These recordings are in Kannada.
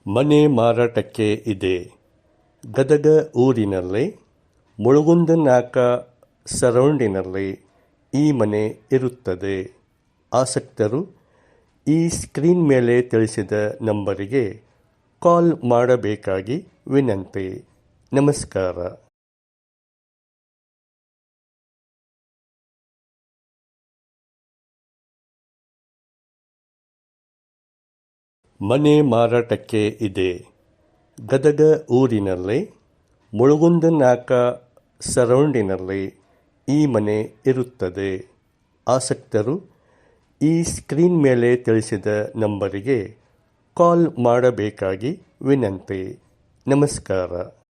ಮನೆ ಮಾರಾಟಕ್ಕೆ ಇದೆ. ಗದಗ ಊರಿನಲ್ಲಿ ಮುಳುಗುಂದನಾಕ ಸರೌಂಡಿನಲ್ಲಿ ಈ ಮನೆ ಇರುತ್ತದೆ. ಆಸಕ್ತರು ಈ ಸ್ಕ್ರೀನ್ ಮೇಲೆ ತಿಳಿಸಿದ ನಂಬರಿಗೆ ಕಾಲ್ ಮಾಡಬೇಕಾಗಿ ವಿನಂತಿ. ನಮಸ್ಕಾರ. ಮನೆ ಮಾರಾಟಕ್ಕೆ ಇದೆ. ಗದಗ ಊರಿನಲ್ಲಿ ಮುಳುಗುಂದನಾಕ ಸರೌಂಡಿನಲ್ಲಿ ಈ ಮನೆ ಇರುತ್ತದೆ. ಆಸಕ್ತರು ಈ ಸ್ಕ್ರೀನ್ ಮೇಲೆ ತಿಳಿಸಿದ ನಂಬರಿಗೆ ಕಾಲ್ ಮಾಡಬೇಕಾಗಿ ವಿನಂತಿ. ನಮಸ್ಕಾರ.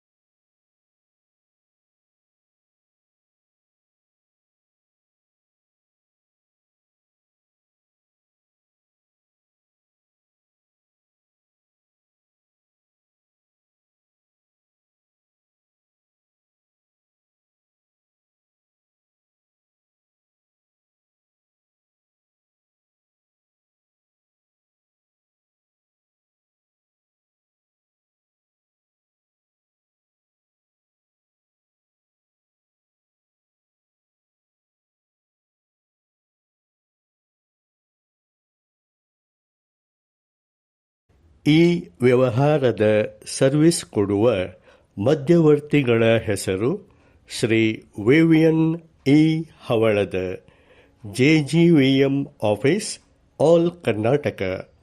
ಈ ವ್ಯವಹಾರದ ಸರ್ವಿಸ್ ಕೊಡುವ ಮಧ್ಯವರ್ತಿಗಳ ಹೆಸರು ಶ್ರೀ ವಿವಿಯನ್ ಇ ಹವಳದ, JGVM ಆಫೀಸ್, ಆಲ್ ಕರ್ನಾಟಕ.